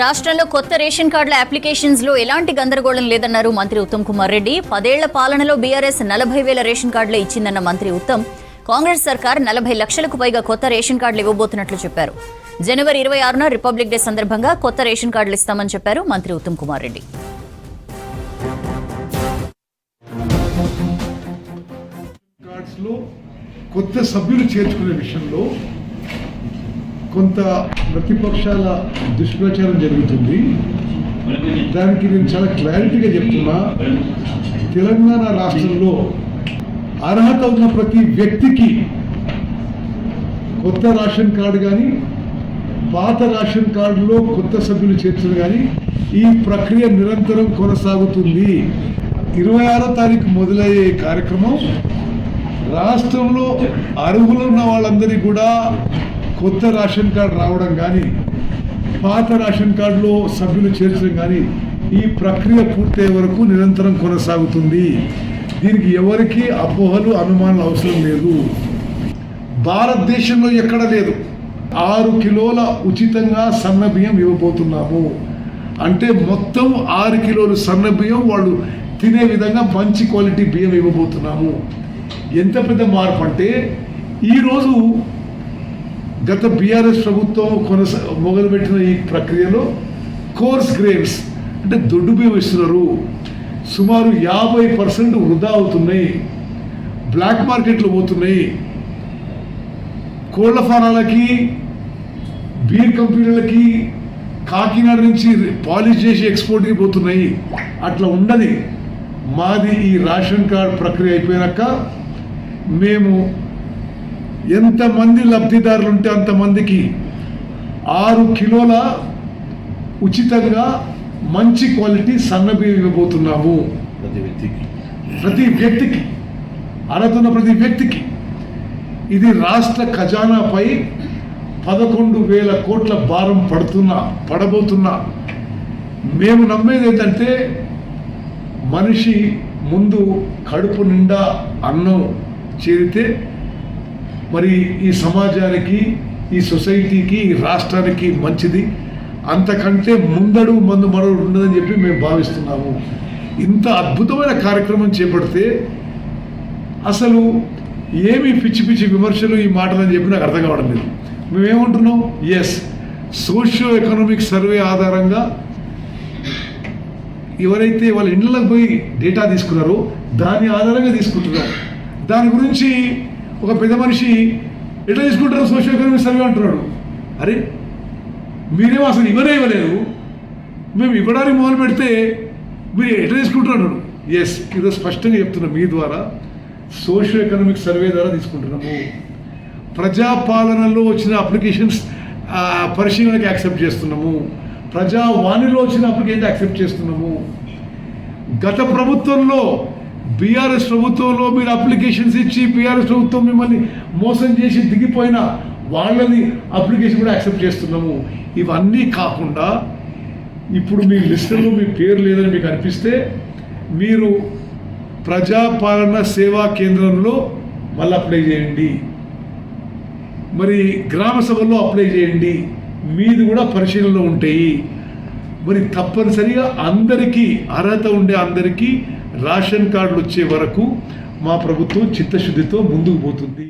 రాష్ట్రంలో కొత్త రేషన్ కార్డుల అప్లికేషన్స్ లో ఎలాంటి గందరగోళం లేదన్నారు మంత్రి ఉత్తమ్ కుమార్ రెడ్డి. 10 ఏళ్ల పాలనలో బీఆర్ఎస్ 40,000 రేషన్ కార్డులు ఇచ్చిందన్న మంత్రి ఉత్తమ్, కాంగ్రెస్ సర్కార్ 40 లక్షలకు పైగా కొత్త రేషన్ కార్డులు ఇవ్వబోతున్నట్లు చెప్పారు. జనవరి 26న రిపబ్లిక్ డే సందర్భంగా కొత్త రేషన్ కార్డులు ఇస్తామని చెప్పారు మంత్రి ఉత్తమ్ కుమార్ రెడ్డి. కొత్త సభ్యులు చేర్చుకునే విషయంలో కొంత ప్రతిపక్షాల దుష్ప్రచారం జరుగుతుంది. దానికి నేను చాలా క్లారిటీగా చెప్తున్నా, తెలంగాణ రాష్ట్రంలో అర్హత ఉన్న ప్రతి వ్యక్తికి కొత్త రేషన్ కార్డు కానీ పాత రేషన్ కార్డులో కొత్త సభ్యులు చేర్చడం కానీ ఈ ప్రక్రియ నిరంతరం కొనసాగుతుంది. 26వ తారీఖు మొదలయ్యే కార్యక్రమం రాష్ట్రంలో అర్హులున్న వాళ్ళందరికీ కూడా కొత్త రేషన్ కార్డు రావడం కానీ పాత రేషన్ కార్డులో సభ్యులు చేర్చడం కానీ ఈ ప్రక్రియ పూర్తయ్యే వరకు నిరంతరం కొనసాగుతుంది. దీనికి ఎవరికి అపోహలు అనుమానాలు అవసరం లేదు. భారతదేశంలో ఎక్కడ లేదు 6 కిలోల ఉచితంగా సన్న బియ్యం ఇవ్వబోతున్నాము. అంటే మొత్తం 6 కిలోలు సన్న బియ్యం వాళ్ళు తినే విధంగా మంచి క్వాలిటీ బియ్యం ఇవ్వబోతున్నాము. ఎంత పెద్ద మార్పు అంటే ఈరోజు గత బీఆర్ఎస్ ప్రభుత్వం మొదలుపెట్టిన ఈ ప్రక్రియలో కోర్స్ గ్రెయిన్స్ అంటే దొడ్డు బియ్యం ఇస్తున్నారు. సుమారు 50% వృధా అవుతున్నాయి, బ్లాక్ మార్కెట్లో పోతున్నాయి. కోళ్ల ఫారాలకి, బీర్ కంపెనీలకి కాకినాడ నుంచి పాలిష్ చేసి ఎక్స్పోర్ట్కి పోతున్నాయి. అట్లా ఉండదు. మాది ఈ రేషన్ కార్డ్ ప్రక్రియ అయిపోయాక మేము ఎంతమంది లబ్ధిదారులు ఉంటే అంతమందికి 6 కిలోల ఉచితంగా మంచి క్వాలిటీ సన్న బియ్యం ఇవ్వబోతున్నాము. ప్రతి వ్యక్తికి అర్హత ఉన్న ప్రతి వ్యక్తికి. ఇది రాష్ట్ర ఖజానాపై 11,000 కోట్ల భారం పడబోతున్నా. మేము నమ్మేది ఏంటంటే మనిషి ముందు కడుపు నిండా అన్నం చేరితే మరి ఈ సమాజానికి, ఈ సొసైటీకి, ఈ రాష్ట్రానికి మంచిది. అంతకంటే ముందడు మందు మరొకటి ఉండదని చెప్పి మేము భావిస్తున్నాము. ఇంత అద్భుతమైన కార్యక్రమం చేపడితే అసలు ఏమి పిచ్చి పిచ్చి విమర్శలు ఈ మాటలని చెప్పి నాకు అర్థం కావడం లేదు. మేమేమంటున్నాం, ఎస్ సోషియో ఎకనామిక్ సర్వే ఆధారంగా ఎవరైతే వాళ్ళ ఇళ్ళకి పోయి డేటా తీసుకున్నారో దాని ఆధారంగా తీసుకుంటున్నాం. దాని గురించి ఒక పెద్ద మనిషి ఎట్లా తీసుకుంటారు సోషియో ఎకనామిక్ సర్వే అంటున్నాడు. అరే మీరేమో అసలు ఇవ్వలేదు, మేము ఇవ్వడానికి మొదలు పెడితే మీరు ఎట్లా తీసుకుంటున్నాడు. ఎస్ ఇది స్పష్టంగా చెప్తున్నాం, మీ ద్వారా సోషియో ఎకనామిక్ సర్వే ద్వారా తీసుకుంటున్నాము. ప్రజాపాలనలో వచ్చిన అప్లికేషన్స్ పరిశీలనకి యాక్సెప్ట్ చేస్తున్నాము. ప్రజావాణిలో వచ్చిన అప్లికేషన్ యాక్సెప్ట్ చేస్తున్నాము. గత ప్రభుత్వంలో బీఆర్ఎస్ ప్రభుత్వంలో మీరు అప్లికేషన్స్ ఇచ్చి బీఆర్ఎస్ ప్రభుత్వం మిమ్మల్ని మోసం చేసి దిగిపోయిన వాళ్ళని అప్లికేషన్ కూడా యాక్సెప్ట్ చేస్తున్నాము. ఇవన్నీ కాకుండా ఇప్పుడు మీ లిస్టులో మీ పేరు లేదని మీకు అనిపిస్తే మీరు ప్రజాపాలన సేవా కేంద్రంలో మళ్ళీ అప్లై చేయండి, మరి గ్రామ సభల్లో అప్లై చేయండి. మీది కూడా పరిశీలనలో ఉంటాయి. మరి తప్పనిసరిగా అందరికీ అర్హత ఉండే అందరికీ రేషన్ కార్డులు వచ్చే వరకు మా ప్రభుత్వం చిత్తశుద్ధితో ముందుకు పోతుంది.